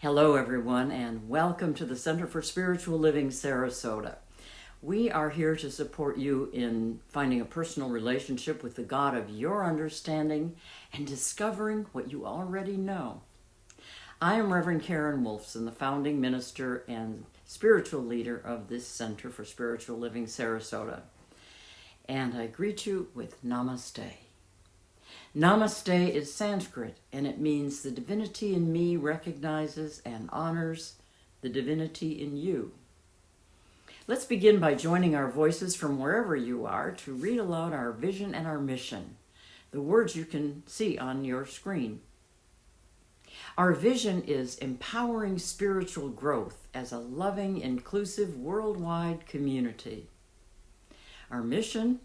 Hello, everyone, and welcome to the Center for Spiritual Living, Sarasota. We are here to support you in finding a personal relationship with the God of your understanding and discovering what you already know. I am Reverend Karen Wolfson, the founding minister and spiritual leader of this Center for Spiritual Living, Sarasota. And I greet you with Namaste. Namaste is Sanskrit, and it means the divinity in me recognizes and honors the divinity in you. Let's begin by joining our voices from wherever you are to read aloud our vision and our mission, the words you can see on your screen. Our vision is empowering spiritual growth as a loving, inclusive, worldwide community. Our mission: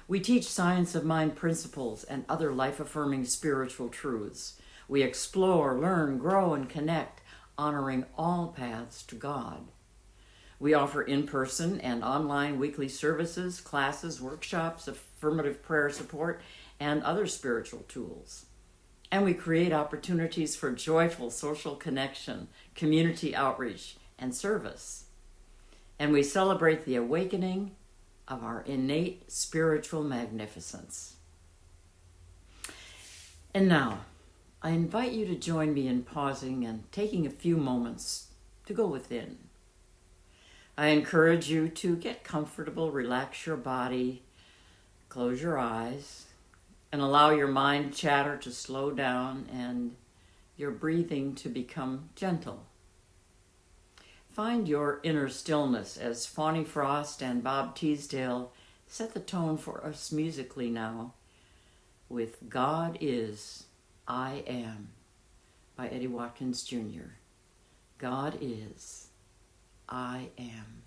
we teach science of mind principles and other life-affirming spiritual truths. We explore, learn, grow, and connect, honoring all paths to God. We offer in-person and online weekly services, classes, workshops, affirmative prayer support, and other spiritual tools. And we create opportunities for joyful social connection, community outreach, and service. And we celebrate the awakening of our innate spiritual magnificence. And now, I invite you to join me in pausing and taking a few moments to go within. I encourage you to get comfortable, relax your body, close your eyes, and allow your mind chatter to slow down and your breathing to become gentle. Find your inner stillness as Fawny and Bob Teesdale set the tone for us musically now with God Is, I Am by Eddie Watkins Jr. God is, I am.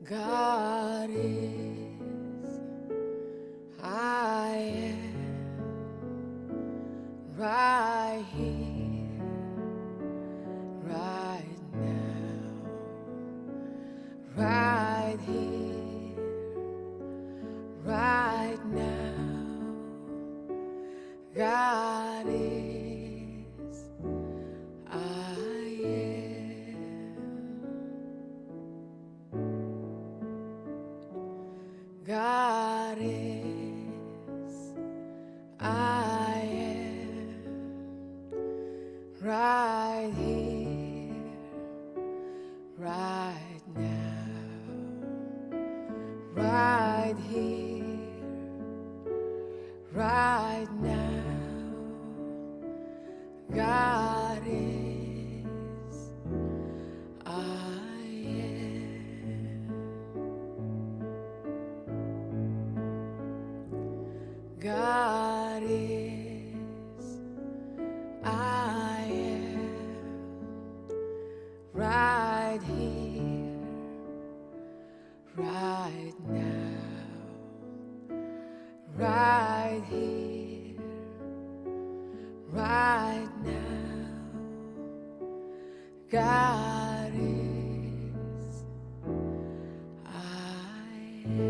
God is, I am, right here, right now, right here, right now. God is, I am. God is, I am, right here, right now, right here, right now. God is, I am. God is, I am, right here, right now, right here, right now. God is, I am.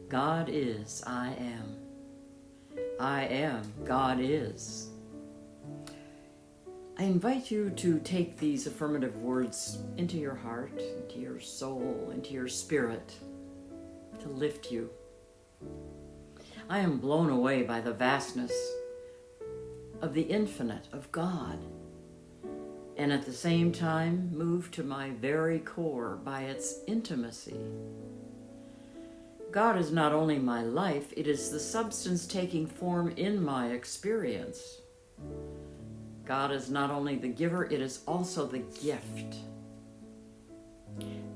God is, I am. I am, God is. I invite you to take these affirmative words into your heart, into your soul, into your spirit, to lift you. I am blown away by the vastness of the infinite, of God, and at the same time moved to my very core by its intimacy. God is not only my life, it is the substance taking form in my experience. God is not only the giver, it is also the gift.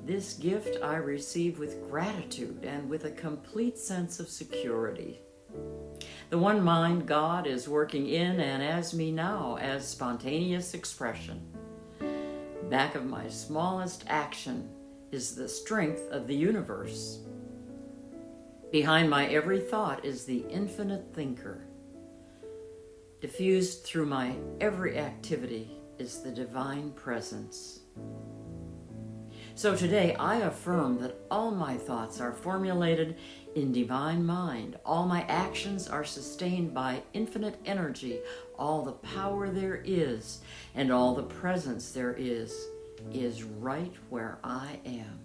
This gift I receive with gratitude and with a complete sense of security. The one mind God is working in and as me now as spontaneous expression. Back of my smallest action is the strength of the universe. Behind my every thought is the infinite thinker. Diffused through my every activity is the divine presence. So today I affirm that all my thoughts are formulated in divine mind. All my actions are sustained by infinite energy. All the power there is and all the presence there is right where I am.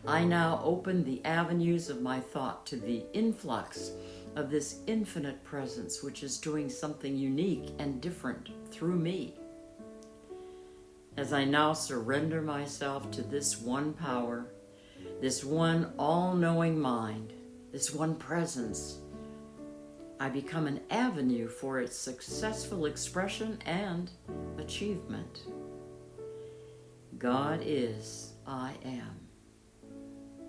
I now open the avenues of my thought to the influx of this infinite presence, which is doing something unique and different through me. As I now surrender myself to this one power, this one all-knowing mind, this one presence, I become an avenue for its successful expression and achievement. God is, I am.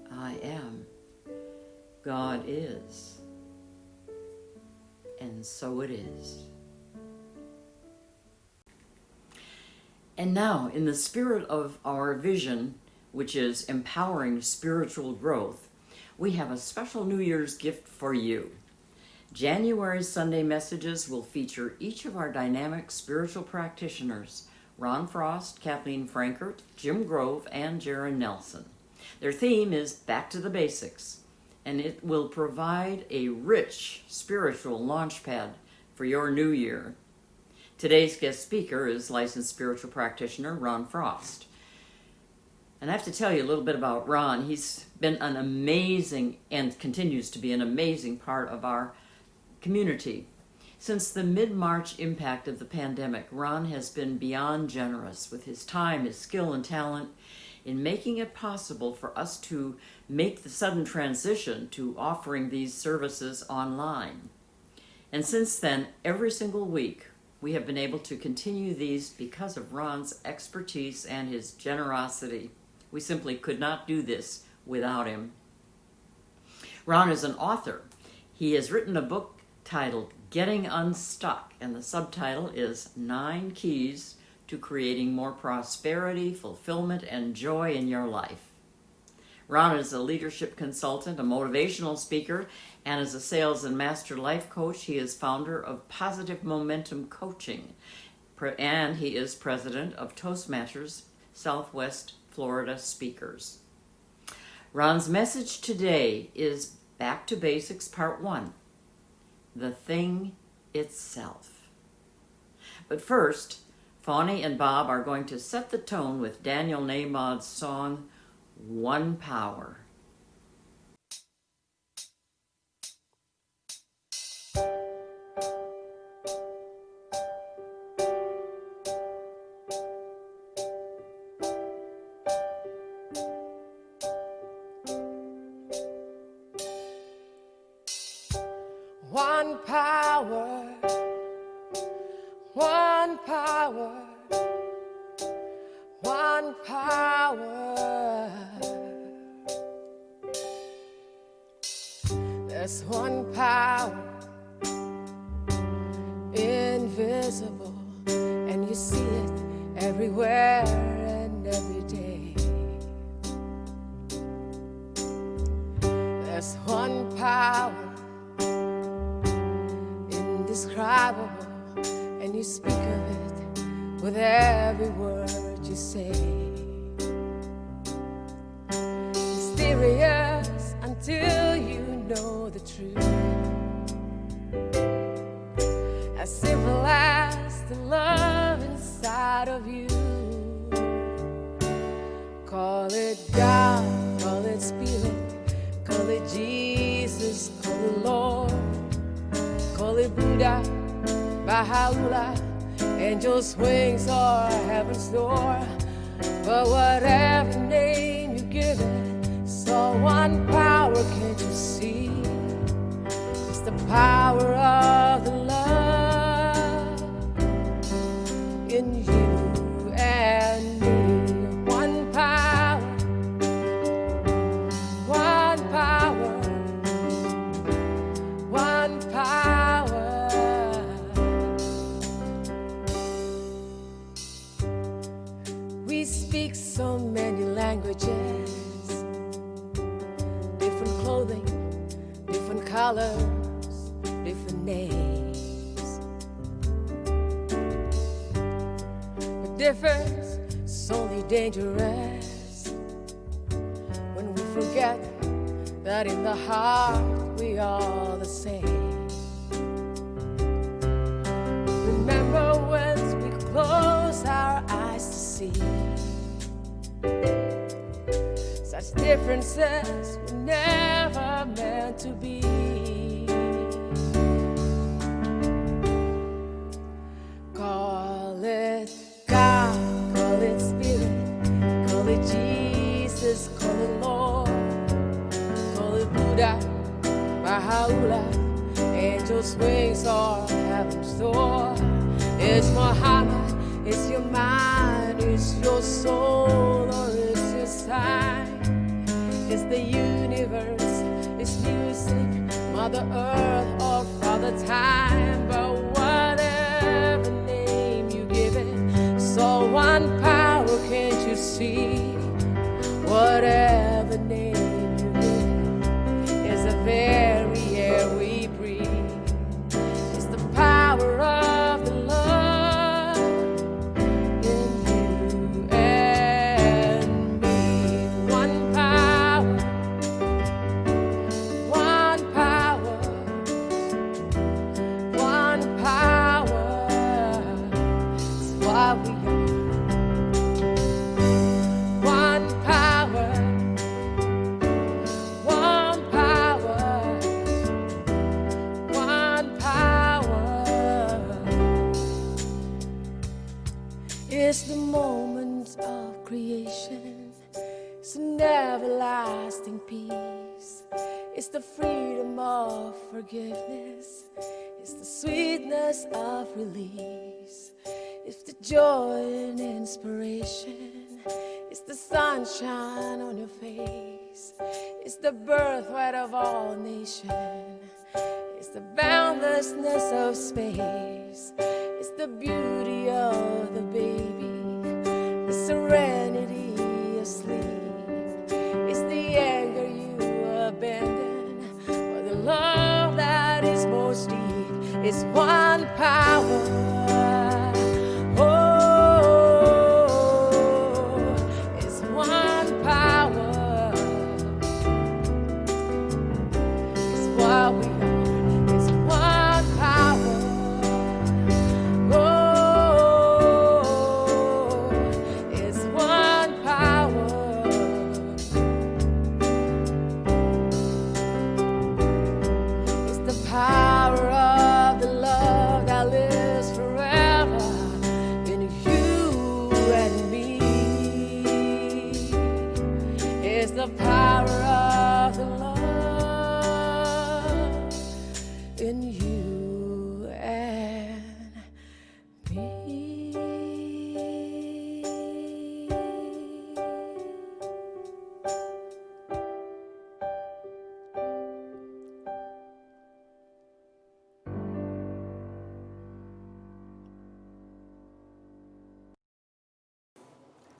I am. God is. And so it is. And now, in the spirit of our vision, which is empowering spiritual growth, we have a special New Year's gift for you. January's Sunday messages will feature each of our dynamic spiritual practitioners, Ron Frost, Kathleen Frankert, Jim Grove, and Jaron Nelson. Their theme is Back to the Basics, and it will provide a rich spiritual launchpad for your new year. Today's guest speaker is licensed spiritual practitioner Ron Frost. And I have to tell you a little bit about Ron. He's been an amazing and continues to be an amazing part of our community. Since the mid-March impact of the pandemic, Ron has been beyond generous with his time, his skill, and talent in making it possible for us to make the sudden transition to offering these services online. And since then, every single week, we have been able to continue these because of Ron's expertise and his generosity. We simply could not do this without him. Ron is an author. He has written a book titled Getting Unstuck, and the subtitle is 9 Keys to Creating More Prosperity, Fulfillment, and Joy in Your Life. Ron is a leadership consultant, a motivational speaker, and as a sales and master life coach, he is founder of Positive Momentum Coaching, and he is president of Toastmasters Southwest Florida Speakers. Ron's message today is Back to Basics Part 1, the thing itself. But first, Fawny and Bob are going to set the tone with Daniel Nahmod's song, One Power. One power, one power, one power. There's one power, invisible, and you see it everywhere and every day. There's one power, indescribable, and you speak of it with every word you say. Mysterious until you know the truth. As simple as the love inside of you. Call it God, call it Spirit, call it Jesus, call it Lord. Call it Buddha, Baha'u'llah, angels' wings or heaven's door. But whatever name you give it, so one power, can't you see? It's the power of the love in you and me. One power. difference is only dangerous when we forget that in the heart we are the same. Remember when we close our eyes to see such differences were never meant to be. Call it God, call it Spirit, call it Jesus, call it Lord, call it Buddha, Baha'u'llah, angels' wings or heaven's door. It's Muhammad, it's your mind, it's your soul, or it's your sign. It's the universe, it's music, Mother Earth or Father Time. But whatever name you give it, so one power, can't you see? Whatever name you give it is the very air we breathe. It's the power of the love in you and me. One power, one power, one power. It's what we are. One power, one power, one power. It's the moment of creation. It's an everlasting peace. It's the freedom of forgiveness. It's the sweetness of release. It's the joy and inspiration. It's the sunshine on your face. It's the birthright of all nations. It's the boundlessness of space. It's the beauty of the baby, the serenity of sleep. It's the anger you abandon for the love that is most deep. It's one power. The power of the love in you and me.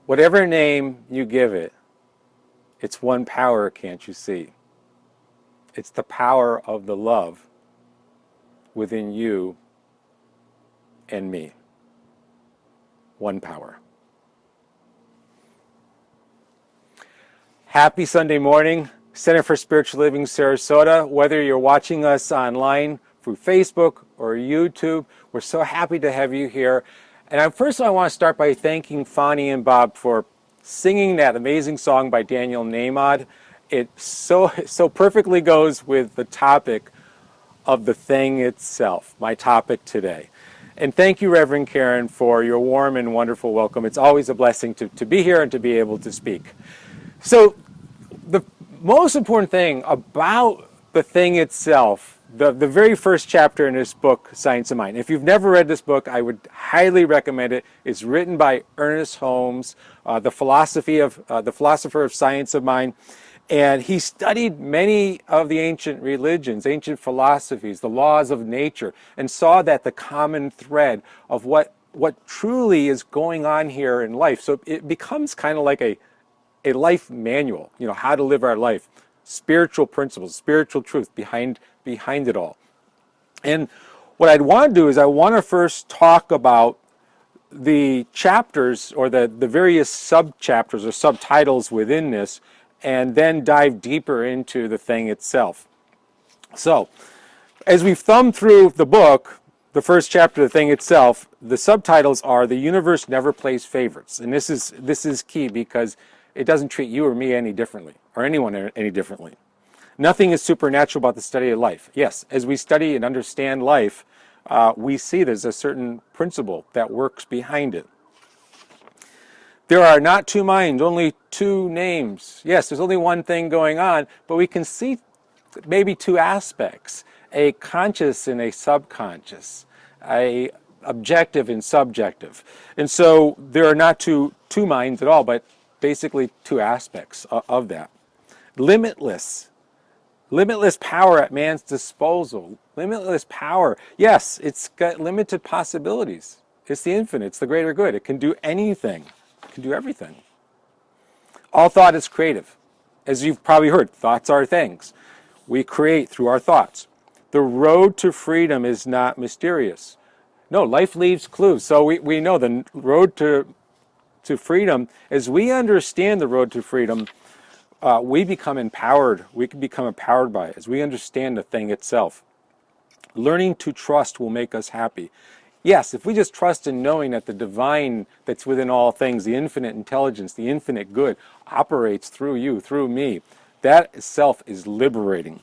Whatever name you give it, it's one power, can't you see? It's the power of the love within you and me. One power. Happy Sunday morning, Center for Spiritual Living Sarasota. Whether you're watching us online through Facebook or YouTube, we're so happy to have you here. And first I want to start by thanking Fawny and Bob for singing that amazing song by Daniel Nahmod. It so perfectly goes with the topic of the thing itself, my topic today. And thank you, Reverend Karen, for your warm and wonderful welcome. It's always a blessing to be here and to be able to speak. So the most important thing about the thing itself, the very first chapter in this book, Science of Mind. If you've never read this book, I would highly recommend it. It's written by Ernest Holmes, the philosopher of Science of Mind. And he studied many of the ancient religions, ancient philosophies, the laws of nature, and saw that the common thread of what truly is going on here in life. So it becomes kind of like a life manual, how to live our life, spiritual principles, spiritual truth behind it all. And what I'd want to do is I want to first talk about the chapters or the various sub-chapters or subtitles within this, and then dive deeper into the thing itself. So, as we've thumbed through the book, the first chapter, the thing itself, the subtitles are "The Universe Never Plays Favorites," and this is key because it doesn't treat you or me any differently, or anyone any differently. Nothing is supernatural about the study of life. Yes, as we study and understand life, we see there's a certain principle that works behind it. There are not two minds, only two names. Yes, there's only one thing going on, but we can see maybe two aspects: a conscious and a subconscious, a objective and subjective. And so there are not two minds at all, but basically two aspects of that. Limitless power at man's disposal. Limitless power. Yes, it's got limited possibilities. It's the infinite. It's the greater good. It can do anything. It can do everything. All thought is creative. As you've probably heard, thoughts are things. We create through our thoughts. The road to freedom is not mysterious. No, life leaves clues. So we know the road to freedom, as we understand the road to freedom, we become empowered. We can become empowered by it as we understand the thing itself. Learning to trust will make us happy. Yes, if we just trust in knowing that the divine that's within all things, the infinite intelligence, the infinite good, operates through you, through me, that itself is liberating.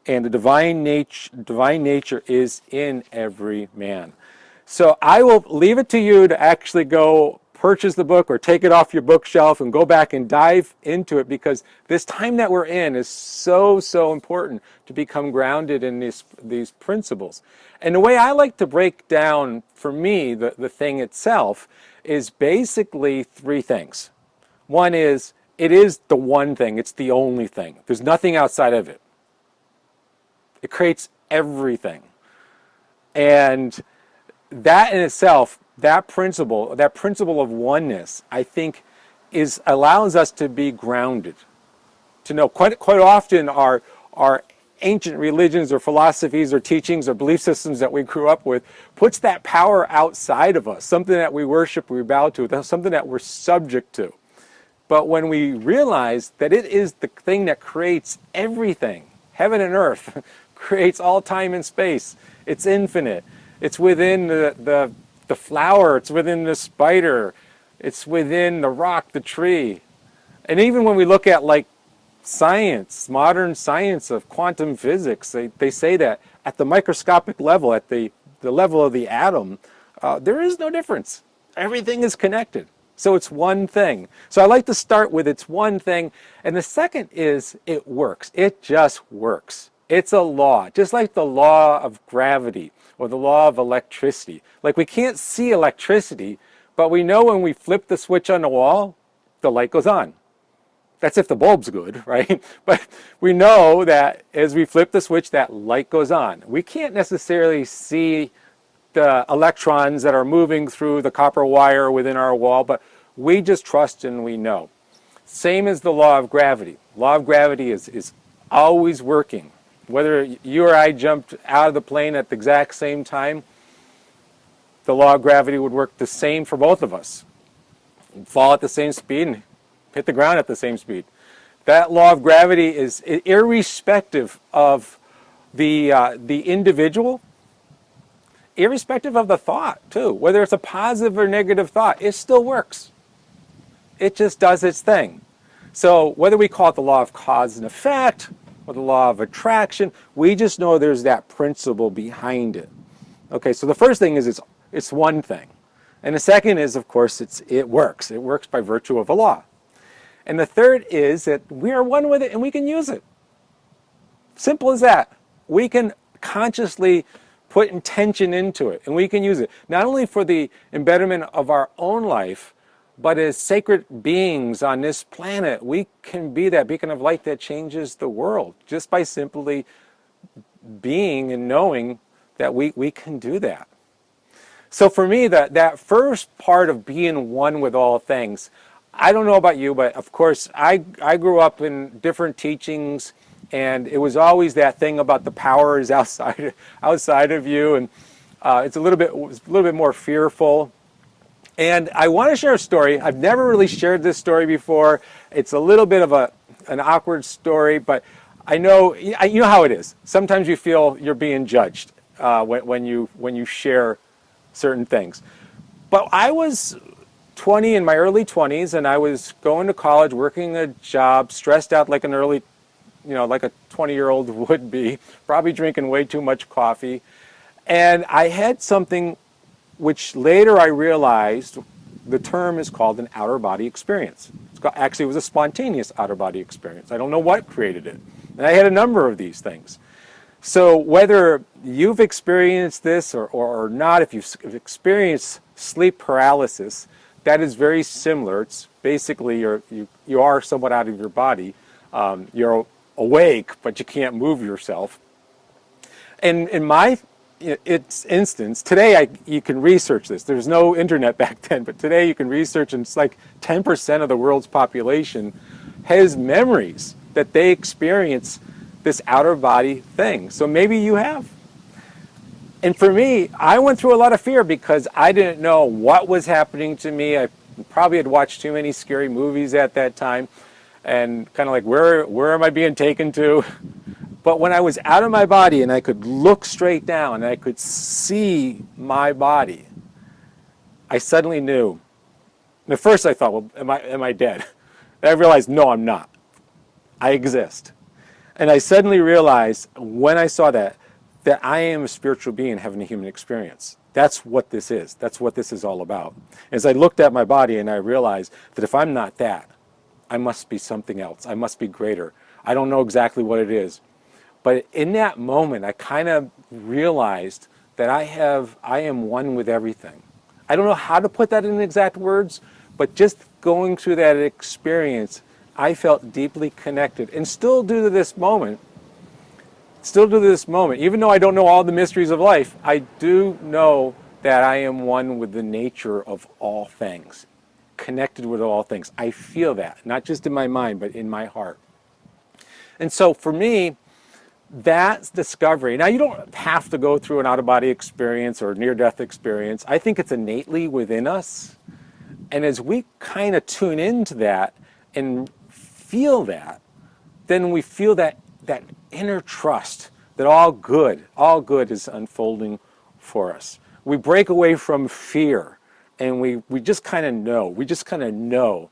And the divine nature is in every man. So I will leave it to you to actually go purchase the book or take it off your bookshelf and go back and dive into it, because this time that we're in is so important to become grounded in these principles. And the way I like to break down, for me, the thing itself is basically three things. One is, it is the one thing. It's the only thing. There's nothing outside of it. It creates everything. And that in itself, that principle of oneness, I think, allows us to be grounded. To know quite often our ancient religions or philosophies or teachings or belief systems that we grew up with puts that power outside of us, something that we worship, we bow to, something that we're subject to. But when we realize that it is the thing that creates everything, heaven and earth, creates all time and space, it's infinite, it's within the flower, it's within the spider, it's within the rock, the tree. And even when we look at like science, modern science of quantum physics, they say that at the microscopic level, at the level of the atom, there is no difference. Everything is connected. So it's one thing. So I like to start with it's one thing. And the second is it works. It just works. It's a law, just like the law of gravity or the law of electricity. Like we can't see electricity, but we know when we flip the switch on the wall, the light goes on. That's if the bulb's good, right? But we know that as we flip the switch, that light goes on. We can't necessarily see the electrons that are moving through the copper wire within our wall, but we just trust and we know. Same as the law of gravity. Law of gravity is always working. Whether you or I jumped out of the plane at the exact same time, the law of gravity would work the same for both of us. We'd fall at the same speed and hit the ground at the same speed. That law of gravity is irrespective of the individual, irrespective of the thought too. Whether it's a positive or negative thought, it still works. It just does its thing. So whether we call it the law of cause and effect or the law of attraction, we just know there's that principle behind it. Okay, so the first thing is it's one thing. And the second is, of course, it works. It works by virtue of a law. And the third is that we are one with it and we can use it. Simple as that. We can consciously put intention into it and we can use it. Not only for the embetterment of our own life, but as sacred beings on this planet, we can be that beacon of light that changes the world just by simply being and knowing that we can do that. So for me, that first part of being one with all things, I don't know about you, but of course I grew up in different teachings, and it was always that thing about the power is outside of you, and it's a little bit more fearful. And I want to share a story. I've never really shared this story before. It's a little bit of an awkward story, but I know, you know how it is. Sometimes you feel you're being judged when you share certain things. But I was 20, in my early 20s, and I was going to college, working a job, stressed out like like a 20-year-old would be, probably drinking way too much coffee. And I had something which later I realized the term is called an outer body experience. Actually, it was a spontaneous outer body experience. I don't know what created it. And I had a number of these things. So whether you've experienced this or not, if you've experienced sleep paralysis, that is very similar. It's basically you are somewhat out of your body. You're awake, but you can't move yourself. And in my instance, today you can research this. There's no internet back then, but today you can research, and it's like 10% of the world's population has memories that they experience this outer body thing. So maybe you have. And for me, I went through a lot of fear because I didn't know what was happening to me. I probably had watched too many scary movies at that time, and kind of like, where am I being taken to? But when I was out of my body and I could look straight down and I could see my body, I suddenly knew. And at first I thought, well, am I dead? And I realized, no, I'm not. I exist. And I suddenly realized when I saw that I am a spiritual being having a human experience. That's what this is. That's what this is all about. As I looked at my body and I realized that if I'm not that, I must be something else. I must be greater. I don't know exactly what it is. But in that moment, I kind of realized that I am one with everything. I don't know how to put that in exact words, but just going through that experience, I felt deeply connected. And still do to this moment, even though I don't know all the mysteries of life, I do know that I am one with the nature of all things, connected with all things. I feel that, not just in my mind, but in my heart. And so for me, that's discovery. Now, you don't have to go through an out-of-body experience or near-death experience. I think it's innately within us. And as we kind of tune into that and feel that, then we feel that inner trust that all good is unfolding for us. We break away from fear, and we just kind of know. We just kind of know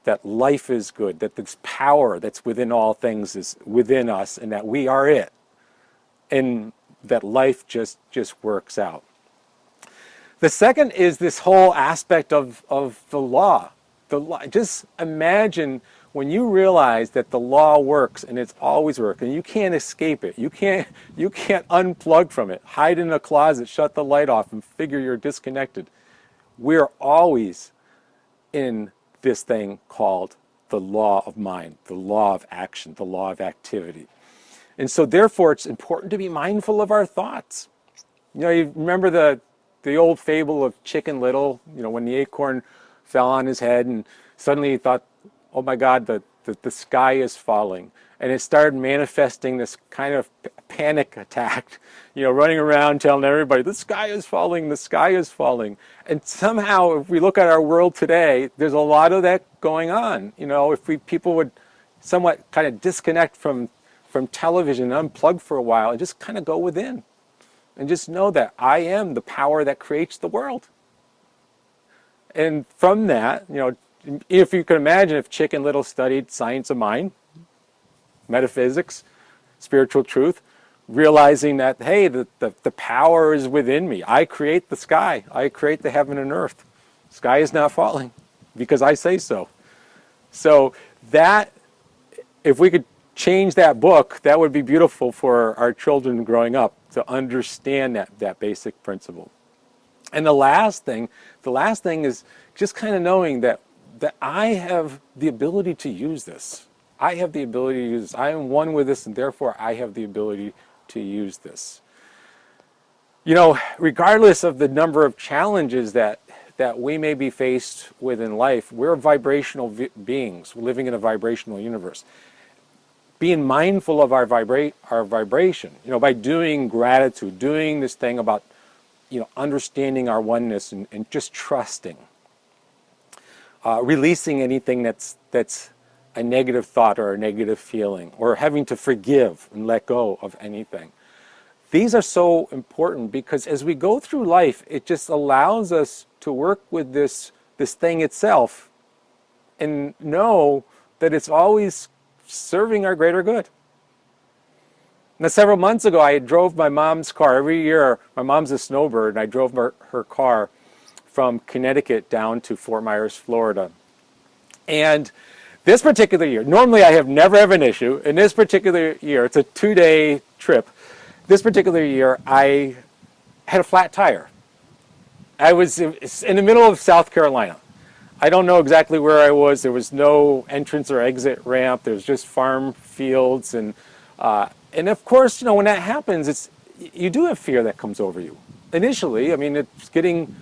that life is good, that this power that's within all things is within us, and that we are it, and that life just works out. The second is this whole aspect of the law. Just imagine when you realize that the law works and it's always working, you can't escape it. You can't unplug from it, hide in a closet, shut the light off, and figure you're disconnected. We're always in this thing called the law of mind, the law of action, the law of activity. And so therefore it's important to be mindful of our thoughts. You remember the old fable of Chicken Little, when the acorn fell on his head and suddenly he thought, oh my God, the sky is falling. And it started manifesting this kind of panic attack, running around telling everybody, the sky is falling, the sky is falling. And somehow, if we look at our world today, there's a lot of that going on. If people would somewhat kind of disconnect from television, unplug for a while, and just kind of go within. And just know that I am the power that creates the world. And from that, if you can imagine if Chicken Little studied science of mind, metaphysics, spiritual truth, realizing that, hey, the power is within me. I create the sky. I create the heaven and earth. The sky is not falling because I say so. So that, if we could change that book, that would be beautiful for our children growing up to understand that basic principle. And the last thing is just kind of knowing that I have the ability to use this. I have the ability to use this. I am one with this, and therefore I have the ability to use this. Regardless of the number of challenges that we may be faced with in life, we're vibrational beings living in a vibrational universe. Being mindful of our vibration, by doing gratitude, doing this thing about understanding our oneness and just trusting. Releasing anything that's a negative thought or a negative feeling, or having to forgive and let go of anything. These are so important because as we go through life, it just allows us to work with this thing itself and know that it's always serving our greater good. Now, several months ago, I drove my mom's car. Every year, my mom's a snowbird, and I drove her car from Connecticut down to Fort Myers, Florida. And this particular year, normally I have never have an issue. In this particular year, it's a 2-day trip. This particular year, I had a flat tire. I was in the middle of South Carolina. I don't know exactly where I was. There was no entrance or exit ramp. There was just farm fields. And of course, when that happens, you do have fear that comes over you. Initially, I mean, it's getting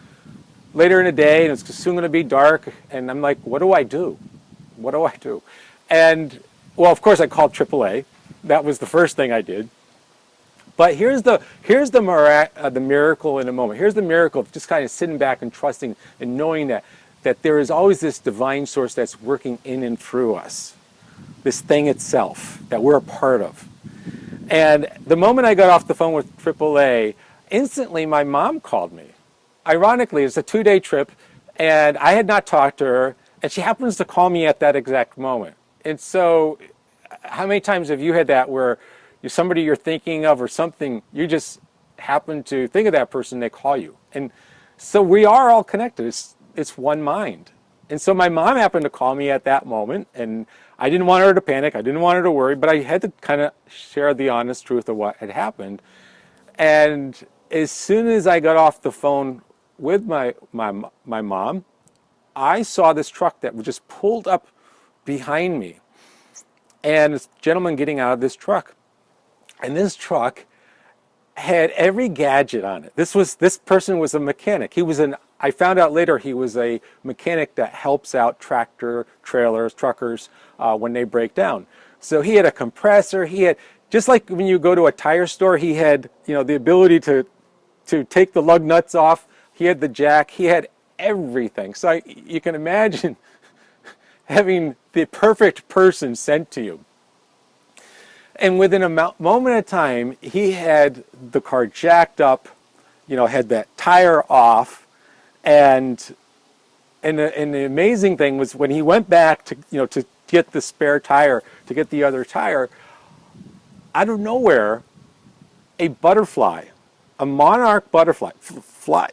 later in the day, and it's soon going to be dark. And I'm like, what do I do? What do I do? And, well, of course, I called AAA. That was the first thing I did. But here's the miracle in a moment. Here's the miracle of just kind of sitting back and trusting and knowing that there is always this divine source that's working in and through us. This thing itself that we're a part of. And the moment I got off the phone with AAA, instantly my mom called me. Ironically, it's a 2-day trip, and I had not talked to her, and she happens to call me at that exact moment. And so, how many times have you had that where somebody you're thinking of or something, you just happen to think of that person, they call you? And so we are all connected. It's one mind. And so my mom happened to call me at that moment, and I didn't want her to panic. I didn't want her to worry, but I had to kind of share the honest truth of what had happened. And as soon as I got off the phone with my mom, I saw this truck that was just pulled up behind me, and this gentleman getting out of this truck. And this truck had every gadget on it. This person was a mechanic. I found out later he was a mechanic that helps out tractor, trailers, truckers when they break down. So he had a compressor. He had, just like when you go to a tire store, he had the ability to take the lug nuts off. He had the jack. He had everything. So you can imagine having the perfect person sent to you. And within a moment of time, he had the car jacked up, had that tire off, and the amazing thing was when he went back to get the spare tire, to get the other tire, out of nowhere, a butterfly, a monarch butterfly,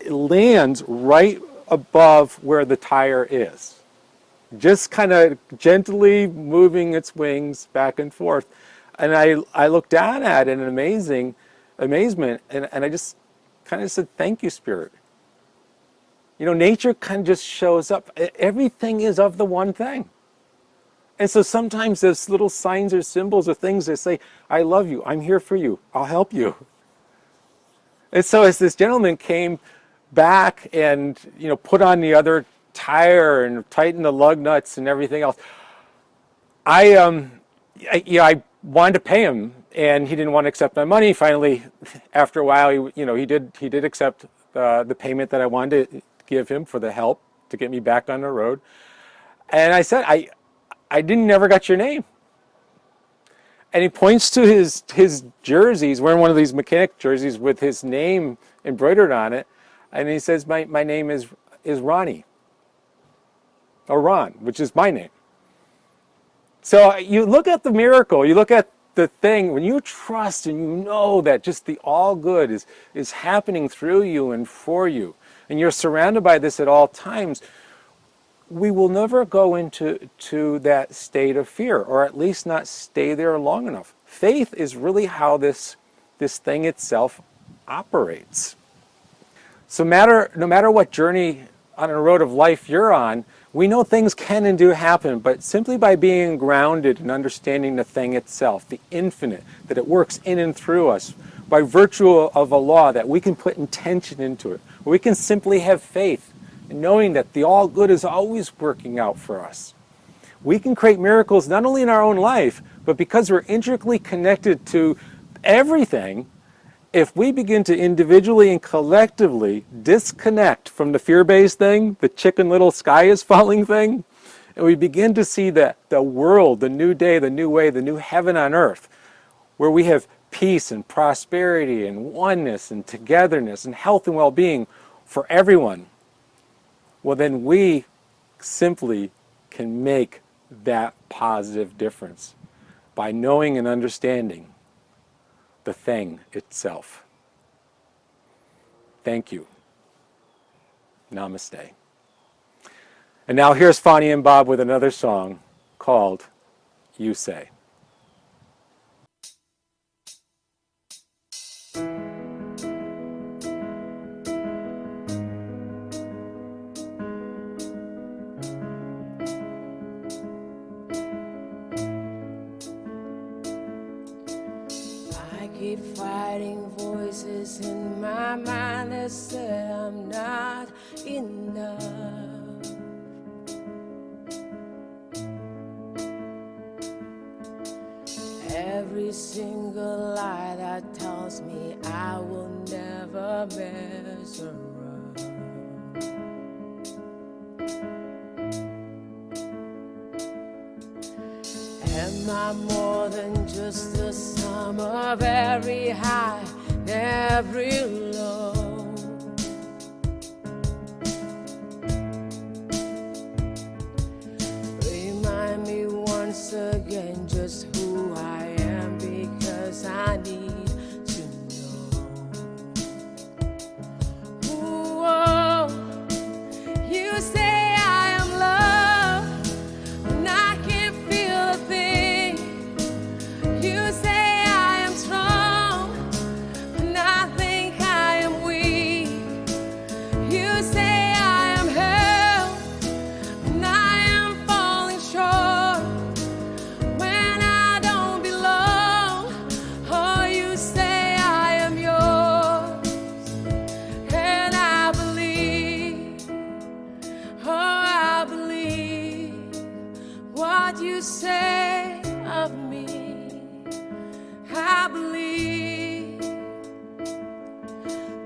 lands right above where the tire is, just kind of gently moving its wings back and forth. And I looked down at it in amazement, and I just kind of said, thank you, Spirit. Nature kind of just shows up. Everything is of the one thing. And so sometimes there's little signs or symbols or things that say, I love you, I'm here for you, I'll help you. And so as this gentleman came back and put on the other tire and tightened the lug nuts and everything else, I wanted to pay him, and he didn't want to accept my money. Finally, after a while, he did accept the payment that I wanted to give him for the help to get me back on the road. And I said, I never got your name. And he points to his jersey. He's wearing one of these mechanic jerseys with his name embroidered on it, and he says, my name is Ronnie, or Ron, which is my name. So you look at the miracle, you look at the thing, when you trust and you know that just the all good is happening through you and for you, and you're surrounded by this at all times, we will never go into that state of fear, or at least not stay there long enough. Faith is really how this thing itself operates. So no matter what journey on a road of life you're on, we know things can and do happen, but simply by being grounded and understanding the thing itself, the infinite, that it works in and through us, by virtue of a law that we can put intention into it, we can simply have faith in knowing that the all good is always working out for us. We can create miracles not only in our own life, but because we're intricately connected to everything, if we begin to individually and collectively disconnect from the fear-based thing, the chicken little sky is falling thing, and we begin to see that the world, the new day, the new way, the new heaven on earth, where we have peace and prosperity and oneness and togetherness and health and well-being for everyone, well then we simply can make that positive difference by knowing and understanding the thing itself. Thank you. Namaste. And now here's Fawny and Bob with another song called You Say. I keep fighting voices in my mind that say I'm not enough. Every single lie that tells me I will never measure up. Am I more than just the sum of every high and every low? Remind me once again just who I am, because I need to know. Ooh, oh, you say I am love, and I can't feel a thing. You say I am strong, and I think I am weak. You say I am held, and I am falling short when I don't belong. Oh, you say I am yours, and I believe. Oh, I believe what you say of me. I believe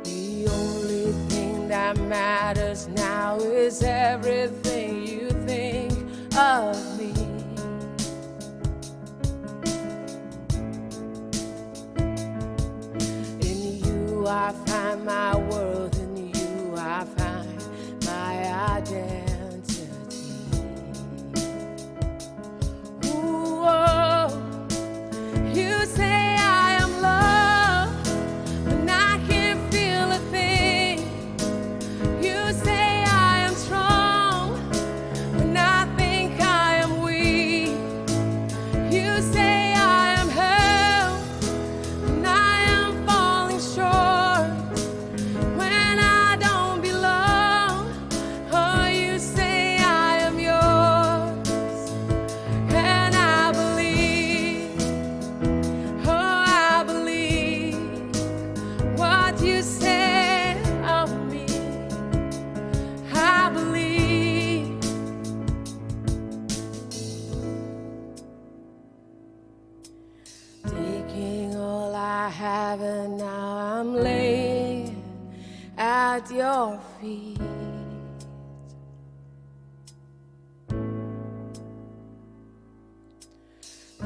the only thing that matters now is everything you think of me. In you I find my worth, in you I find my identity. Ooh, oh, you say I am love, and I can't feel a thing. You say I am strong, and I think I am weak. You say I am held, and I am falling short when I don't belong. Oh, you say I am yours, and I believe. Oh, I believe what you say of me. I believe. Taking all I have, and now I'm laying at your feet.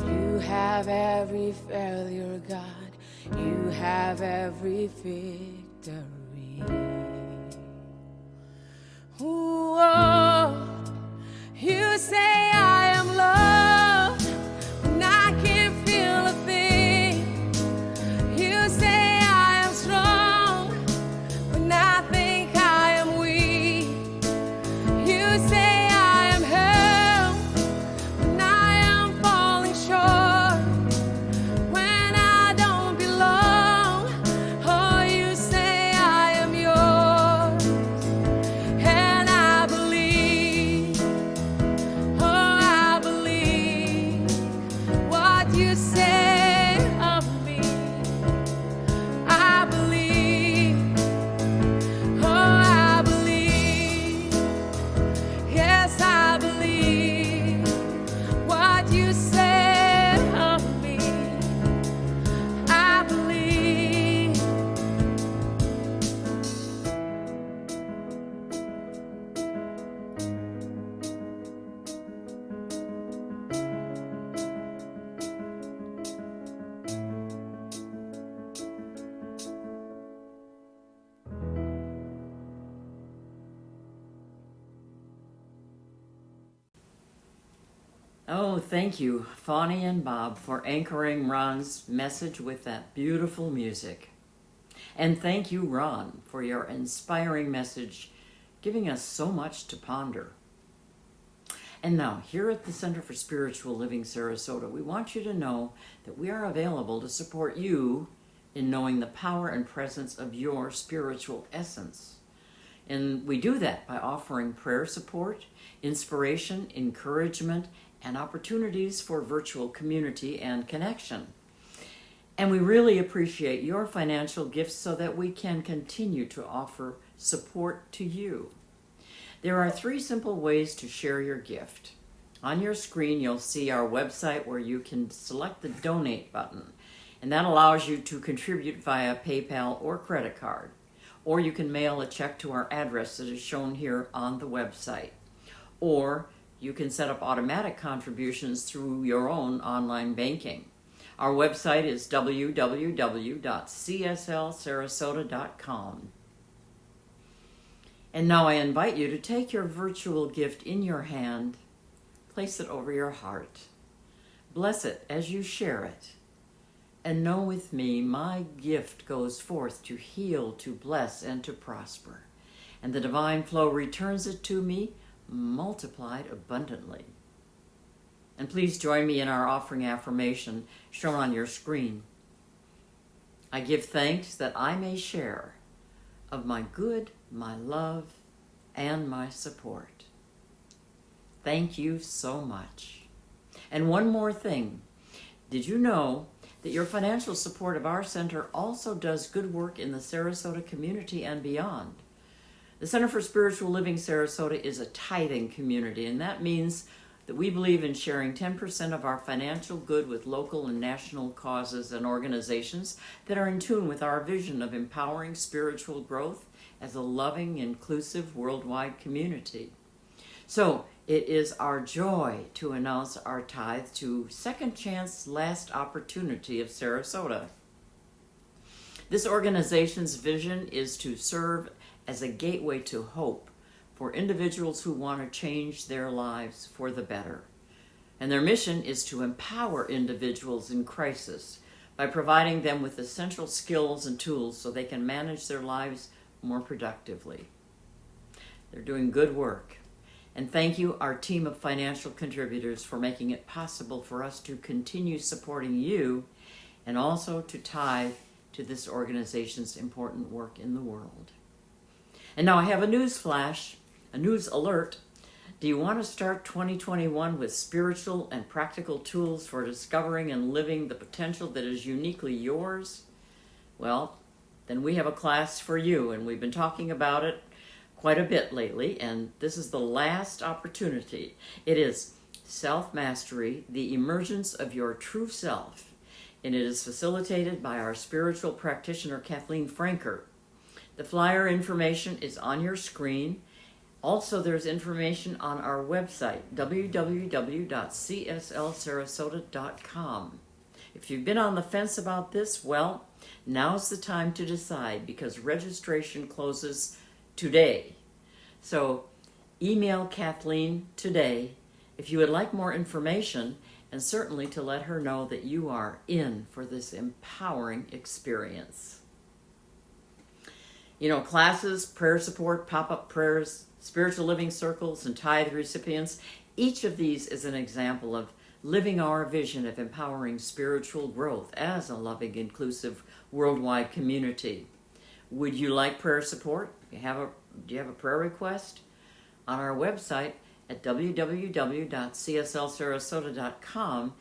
You have every failure, God. You have every victory. Ooh, oh, you say I am loved, and I can't feel a thing. You say I am strong, when I think I am weak. You say I am held, and I am falling short when I don't belong. Oh, you say I Oh, thank you, Fawny and Bob, for anchoring Ron's message with that beautiful music. And thank you, Ron, for your inspiring message, giving us so much to ponder. And now, here at the Center for Spiritual Living Sarasota, we want you to know that we are available to support you in knowing the power and presence of your spiritual essence. And we do that by offering prayer support, inspiration, encouragement, and opportunities for virtual community and connection. And we really appreciate your financial gifts so that we can continue to offer support to you. There are 3 simple ways to share your gift. On your screen, you'll see our website where you can select the donate button, and that allows you to contribute via PayPal or credit card. Or you can mail a check to our address that is shown here on the website. Or you can set up automatic contributions through your own online banking. Our website is www.cslsarasota.com. And now I invite you to take your virtual gift in your hand, place it over your heart, bless it as you share it, and know with me, my gift goes forth to heal, to bless, and to prosper. And the divine flow returns it to me, multiplied abundantly. And please join me in our offering affirmation shown on your screen. I give thanks that I may share of my good, my love, and my support. Thank you so much. And one more thing. Did you know that your financial support of our center also does good work in the Sarasota community and beyond? The Center for Spiritual Living Sarasota is a tithing community, and that means that we believe in sharing 10% of our financial good with local and national causes and organizations that are in tune with our vision of empowering spiritual growth as a loving, inclusive, worldwide community. So it is our joy to announce our tithe to Second Chance Last Opportunity of Sarasota. This organization's vision is to serve as a gateway to hope for individuals who want to change their lives for the better. And their mission is to empower individuals in crisis by providing them with essential skills and tools so they can manage their lives more productively. They're doing good work. And thank you, our team of financial contributors, for making it possible for us to continue supporting you and also to tithe to this organization's important work in the world. And now I have a news flash, a news alert. Do you want to start 2021 with spiritual and practical tools for discovering and living the potential that is uniquely yours? Well, then we have a class for you, and we've been talking about it quite a bit lately, and this is the last opportunity. It is Self-Mastery, the Emergence of Your True Self, and it is facilitated by our spiritual practitioner, Kathleen Franker. The flyer information is on your screen. Also, there's information on our website, www.cslsarasota.com. If you've been on the fence about this, well, now's the time to decide because registration closes today. So email Kathleen today if you would like more information, and certainly to let her know that you are in for this empowering experience. You know, classes, prayer support, pop-up prayers, spiritual living circles, and tithe recipients, each of these is an example of living our vision of empowering spiritual growth as a loving, inclusive, worldwide community. Would you like prayer support? Do you have a prayer request? On our website at www.cslsarasota.com,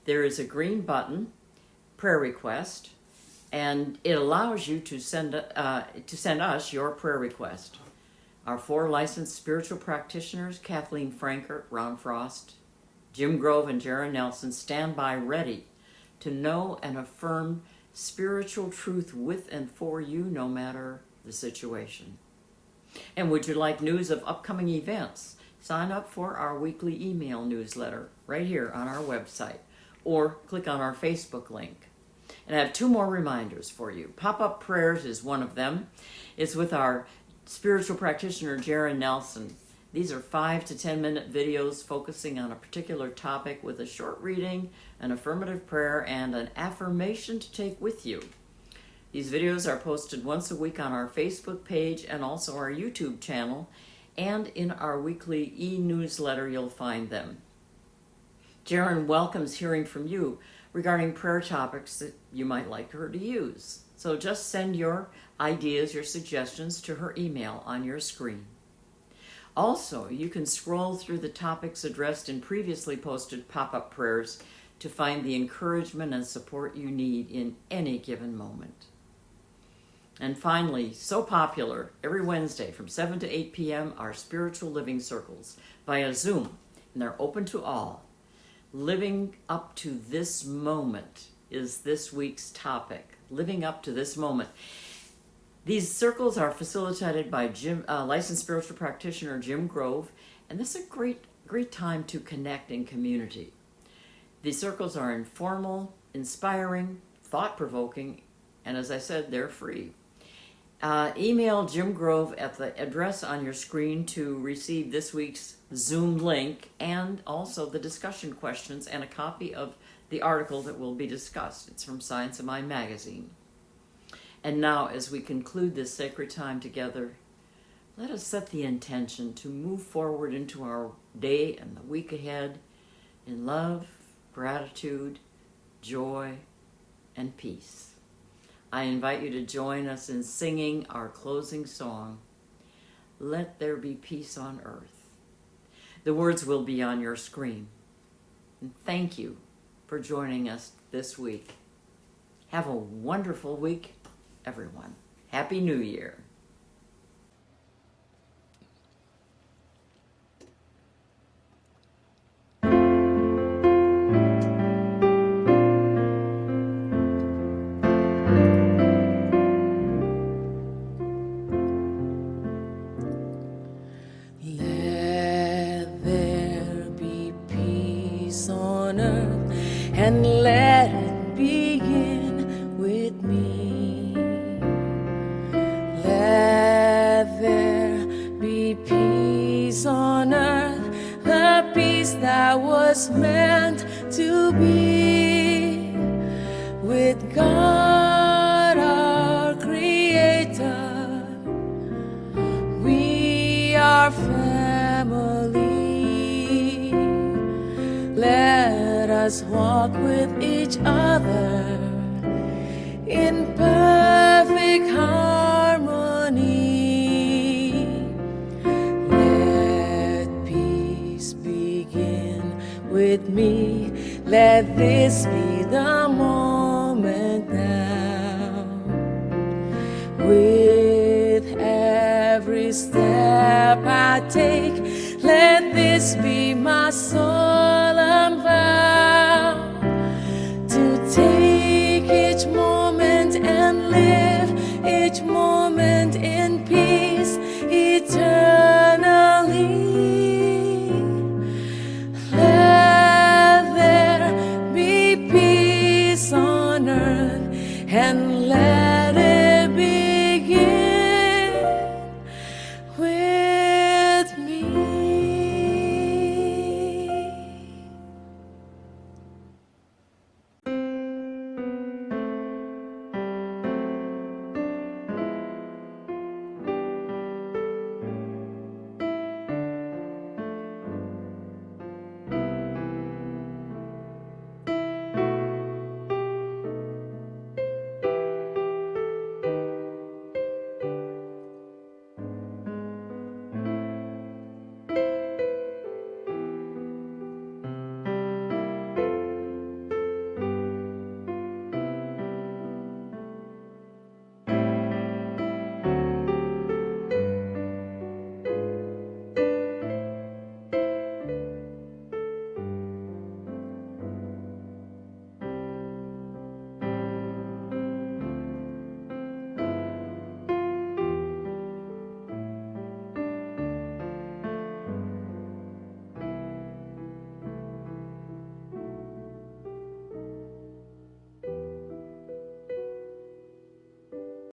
there is a green button, prayer request, and it allows you to send us your prayer request. Our 4 licensed spiritual practitioners, Kathleen Franker, Ron Frost, Jim Grove, and Jaron Nelson, stand by ready to know and affirm spiritual truth with and for you, no matter the situation. And would you like news of upcoming events? Sign up for our weekly email newsletter right here on our website, or click on our Facebook link. And I have 2 more reminders for you. Pop-up prayers is one of them. It's with our spiritual practitioner, Jaron Nelson. These are 5 to 10 minute videos focusing on a particular topic with a short reading, an affirmative prayer, and an affirmation to take with you. These videos are posted once a week on our Facebook page and also our YouTube channel, and in our weekly e-newsletter you'll find them. Jaren welcomes hearing from you regarding prayer topics that you might like her to use. So just send your ideas, your suggestions to her email on your screen. Also, you can scroll through the topics addressed in previously posted pop-up prayers to find the encouragement and support you need in any given moment. And finally, so popular, every Wednesday from 7 to 8 p.m. are spiritual living circles via Zoom, and they're open to all. Living up to this moment is this week's topic. Living up to this moment. These circles are facilitated by licensed spiritual practitioner Jim Grove, and this is a great time to connect in community. These circles are informal, inspiring, thought-provoking, and as I said, they're free. Email Jim Grove at the address on your screen to receive this week's Zoom link and also the discussion questions and a copy of the article that will be discussed. It's from Science of Mind magazine. And now, as we conclude this sacred time together, let us set the intention to move forward into our day and the week ahead in love, gratitude, joy, and peace. I invite you to join us in singing our closing song, Let There Be Peace on Earth. The words will be on your screen. And thank you for joining us this week. Have a wonderful week, everyone. Happy New Year. And let it begin with me. Let there be peace on earth, the peace that was meant to be with God our Creator. We are family. Let us walk with each other in perfect harmony. Let peace begin with me. Let this be the moment now. With every step I take, let this be my song.